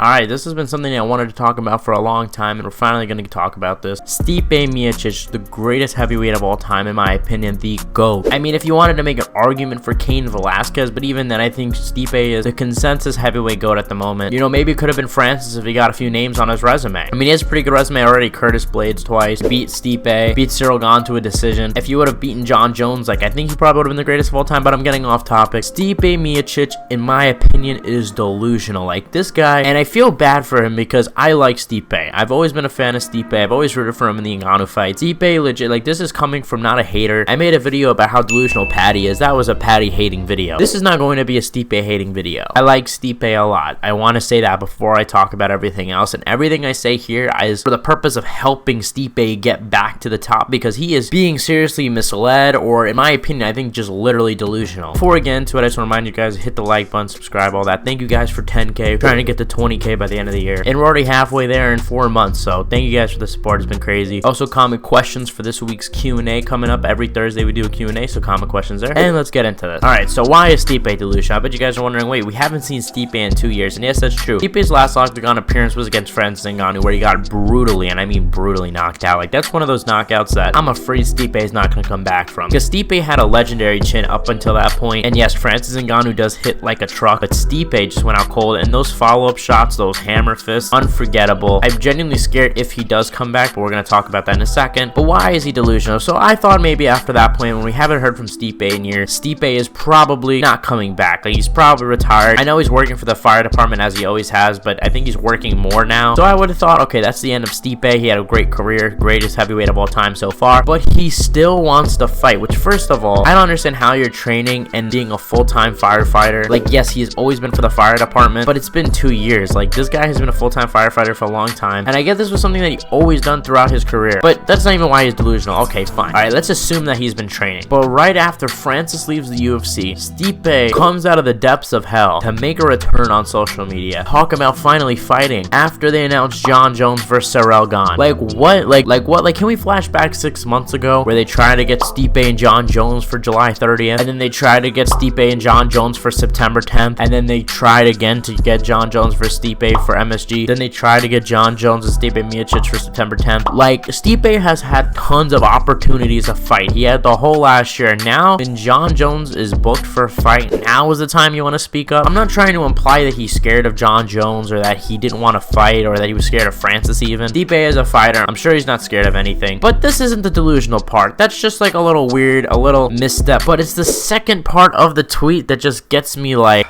Alright, this has been something I wanted to talk about for a long time, and we're finally going to talk about this. Stipe Miocic, the greatest heavyweight of all time, in my opinion, the GOAT. I mean, if you wanted to make an argument for Cain Velasquez, but even then, I think Stipe is the consensus heavyweight GOAT at the moment. You know, maybe it could have been Francis if he got a few names on his resume. I mean, he has a pretty good resume already. Curtis Blades twice, beat Stipe, beat Cyril Gane to a decision. If you would have beaten John Jones, like, I think he probably would have been the greatest of all time, but I'm getting off topic. Stipe Miocic, in my opinion, is delusional. Like, this guy, and I feel bad for him because I like Stipe. I've always been a fan of Stipe. I've always rooted for him in the Ngannou fight. Stipe, legit, like, this is coming from not a hater. I made a video about how delusional Patty is. That was a Patty hating video. This is not going to be a Stipe hating video. I like Stipe a lot. I want to say that before I talk about everything else, and everything I say here is for the purpose of helping Stipe get back to the top, because he is being seriously misled, or in my opinion, I think just literally delusional. Before we get into it, I just want to remind you guys, hit the like button, subscribe, all that. Thank you guys for 10K. We're trying to get to 20K by the end of the year, and we're already halfway there in 4 months, so thank you guys for the support. It's been crazy. Also, comment questions for this week's Q&A coming up. Every Thursday we do a Q&A, so comment questions there, and let's get into this. Alright, so why is Stipe delusional? I bet you guys are wondering, wait, we haven't seen Stipe in 2 years, and yes, that's true. Stipe's last octagon appearance was against Francis Ngannou, where he got brutally, and I mean brutally, knocked out. Like, that's one of those knockouts that I'm afraid Stipe is not going to come back from, because Stipe had a legendary chin up until that point, and yes, Francis Ngannou does hit like a truck, but Stipe just went out cold, and those follow-up shots, those hammer fists, unforgettable. I'm genuinely scared if he does come back, but we're going to talk about that in a second. But why is he delusional? So I thought maybe after that point, when we haven't heard from Stipe in years, Stipe is probably not coming back. Like, he's probably retired. I know he's working for the fire department as he always has, but I think he's working more now. So I would have thought, okay, that's the end of Stipe. He had a great career, greatest heavyweight of all time so far, but he still wants to fight, which, first of all, I don't understand how you're training and being a full-time firefighter. Like, yes, he's always been for the fire department, but it's been 2 years. Like, this guy has been a full-time firefighter for a long time, and I get this was something that he always done throughout his career, but that's not even why he's delusional. Okay, fine. All right, let's assume that he's been training. But right after Francis leaves the UFC, Stipe comes out of the depths of hell to make a return on social media, talk about finally fighting after they announced John Jones versus Cyril Gane. Like, what? Like what? Like, can we flash back 6 months ago where they tried to get Stipe and John Jones for July 30th, and then they tried to get Stipe and John Jones for September 10th, and then they tried again to get John Jones versus Stipe for MSG, then they tried to get John Jones and Stipe Miocic for September 10th. Like, Stipe has had tons of opportunities to fight. He had the whole last year. Now, when John Jones is booked for a fight, now is the time you want to speak up. I'm not trying to imply that he's scared of John Jones, or that he didn't want to fight, or that he was scared of Francis even. Stipe is a fighter. I'm sure he's not scared of anything. But this isn't the delusional part. That's just like a little weird, a little misstep. But it's the second part of the tweet that just gets me like...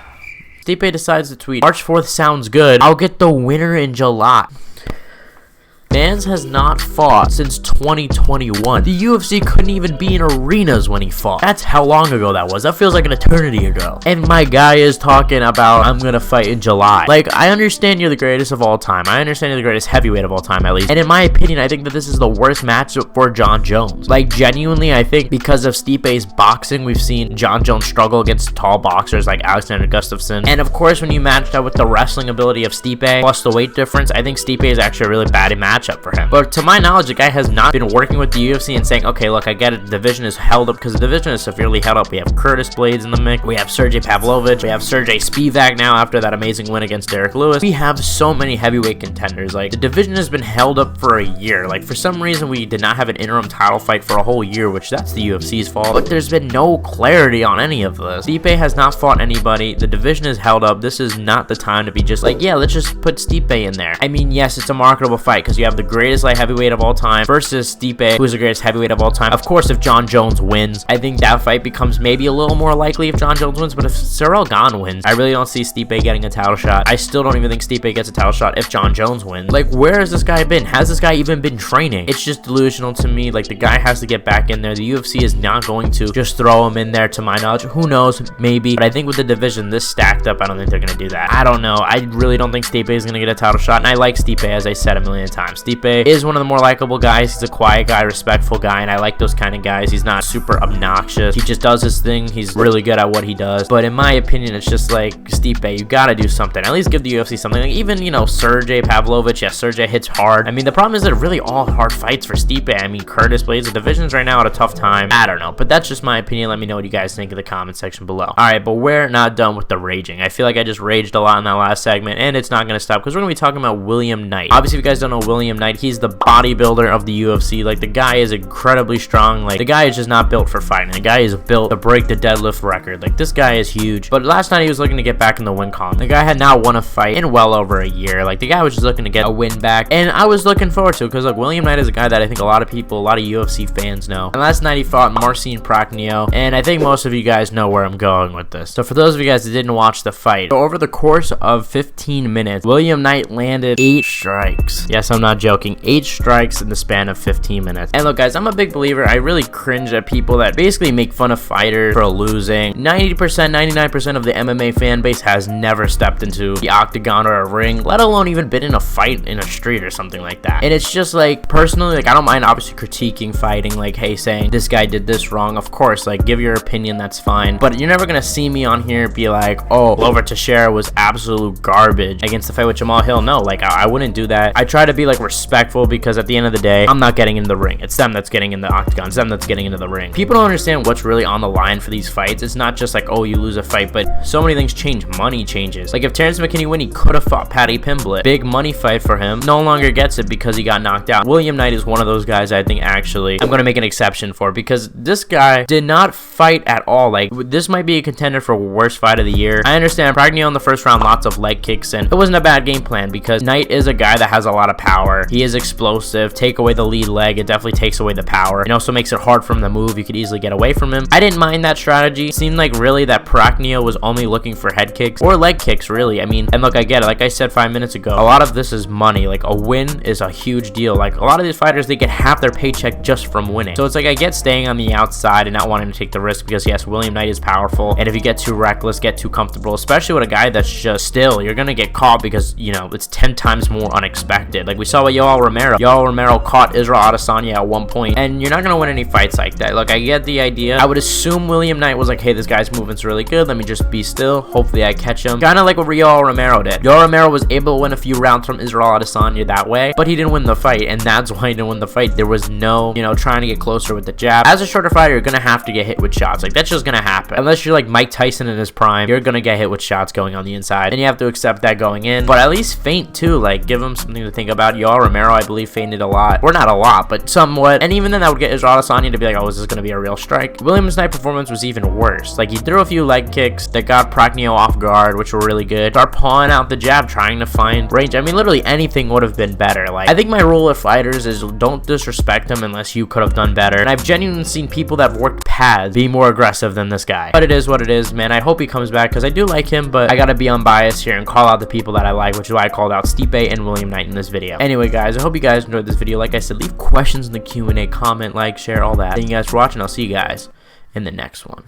Stipe decides to tweet, March 4th sounds good. I'll get the winner in July. Mans has not fought since 2021. The UFC couldn't even be in arenas when he fought. That's how long ago that was. That feels like an eternity ago. And my guy is talking about, I'm gonna fight in July. Like, I understand you're the greatest of all time. I understand you're the greatest heavyweight of all time, at least. And in my opinion, I think that this is the worst matchup for John Jones. Like, genuinely, I think because of Stipe's boxing, we've seen John Jones struggle against tall boxers like Alexander Gustafsson. And of course, when you match that with the wrestling ability of Stipe, plus the weight difference, I think Stipe is actually a really bad match up for him. But to my knowledge, the guy has not been working with the UFC and saying, okay, look, I get it, the division is held up, because the division is severely held up. We have Curtis Blades in the mix, we have Sergey Pavlovich, we have Sergey Spivak now after that amazing win against Derek Lewis. We have so many heavyweight contenders. Like, the division has been held up for a year. Like, for some reason, we did not have an interim title fight for a whole year, which that's the UFC's fault, but there's been no clarity on any of this. Stipe has not fought anybody. The division is held up. This is not the time to be just like, yeah, let's just put Stipe in there. I mean, yes, it's a marketable fight, because you have the greatest light heavyweight of all time versus Stipe, who's the greatest heavyweight of all time. Of course, if John Jones wins, I think that fight becomes maybe a little more likely if John Jones wins, but if Cyril Gane wins, I really don't see Stipe getting a title shot. I still don't even think Stipe gets a title shot if John Jones wins. Like, where has this guy been? Has this guy even been training? It's just delusional to me. Like, the guy has to get back in there. The UFC is not going to just throw him in there, to my knowledge. Who knows? Maybe. But I think with the division this stacked up, I don't think they're going to do that. I don't know. I really don't think Stipe is going to get a title shot, and I like Stipe, as I said a million times. Stipe is one of the more likable guys. He's a quiet guy, respectful guy, and I like those kind of guys. He's not super obnoxious. He just does his thing. He's really good at what he does. But in my opinion, it's just like, Stipe, you gotta do something. At least give the UFC something. Like, even, you know, Sergey Pavlovich. Yes, Sergey hits hard. I mean, the problem is they're really all hard fights for Stipe. I mean, Curtis plays the divisions right now at a tough time. I don't know, but that's just my opinion. Let me know what you guys think in the comment section below. Alright, but we're not done with the raging. I feel like I just raged a lot in that last segment, and it's not gonna stop because we're gonna be talking about William Knight. Obviously, if you guys don't know William Knight, he's the bodybuilder of the UFC. Like, the guy is incredibly strong. Like, the guy is just not built for fighting. The guy is built to break the deadlift record. Like, this guy is huge. But last night he was looking to get back in the win column. The guy had not won a fight in well over a year. Like, the guy was just looking to get a win back, and I was looking forward to it because, like, William Knight is a guy that I think a lot of people, a lot of UFC fans know. And last night he fought Marcin Prachnio, and I think most of you guys know where I'm going with this. So for those of you guys that didn't watch the fight, so over the course of 15 minutes, William Knight landed 8 strikes. Yes, I'm not joking. 8 strikes in the span of 15 minutes. And look, guys, I'm a big believer. I really cringe at people that basically make fun of fighters for losing. 90%, 99% of the MMA fan base has never stepped into the octagon or a ring, let alone even been in a fight in a street or something like that. And it's just like, personally, like, I don't mind obviously critiquing fighting, like, hey, saying this guy did this wrong. Of course, like, give your opinion, that's fine. But you're never gonna see me on here be like, oh, Glover Teixeira was absolute garbage against the fight with Jamal Hill. No, like, I wouldn't do that. I try to be like respectful because at the end of the day, I'm not getting in the ring. It's them that's getting in the octagon. It's them that's getting into the ring. People don't understand what's really on the line for these fights. It's not just like, oh, you lose a fight, but so many things change. Money changes. Like, if Terrence McKinney win, he could have fought Paddy Pimblett. Big money fight for him. No longer gets it because he got knocked out. William Knight is one of those guys I think actually I'm going to make an exception for, because this guy did not fight at all. Like, this might be a contender for worst fight of the year. I understand Prachnio in the first round, lots of leg kicks, and it wasn't a bad game plan because Knight is a guy that has a lot of power. He is explosive. Take away the lead leg, it definitely takes away the power. It also makes it hard for him to move. You could easily get away from him. I didn't mind that strategy. It seemed like really that Prachnio was only looking for head kicks or leg kicks, really. I mean, and look, I get it. Like I said 5 minutes ago, a lot of this is money. Like, a win is a huge deal. Like, a lot of these fighters, they get half their paycheck just from winning. So it's like, I get staying on the outside and not wanting to take the risk because, yes, William Knight is powerful. And if you get too reckless, get too comfortable, especially with a guy that's just still, you're going to get caught because, you know, it's 10 times more unexpected. Like we saw with Yoel Romero. Yoel Romero caught Israel Adesanya at one point, and you're not going to win any fights like that. Look, I get the idea. I would assume William Knight was like, hey, this guy's movement's really good. Let me just be still. Hopefully I catch him. Kind of like what Yoel Romero did. Yoel Romero was able to win a few rounds from Israel Adesanya that way, but he didn't win the fight, and that's why he didn't win the fight. There was no, you know, trying to get closer with the jab. As a shorter fighter, you're going to have to get hit with shots. Like, that's just going to happen. Unless you're like Mike Tyson in his prime, you're going to get hit with shots going on the inside, and you have to accept that going in. But at least feint too. Like, give him something to think about. Yoel Romero, I believe, feinted a lot. Or not a lot, but somewhat. And even then, that would get Israel Adesanya to be like, oh, is this going to be a real strike? Williams' night performance was even worse. Like, he threw a few leg kicks that got Prachnio off guard, which were really good. Start pawing out the jab, trying to find range. I mean, literally anything would have been better. Like, I think my rule with fighters is don't disrespect them unless you could have done better. And I've genuinely seen people that have worked paths be more aggressive than this guy. But it is what it is, man. I hope he comes back because I do like him, but I gotta be unbiased here and call out the people that I like, which is why I called out Stipe and William Knight in this video. Anyway, guys, I hope you guys enjoyed this video. Like I said, leave questions in the Q&A, comment, like, share, all that. Thank you guys for watching. I'll see you guys in the next one.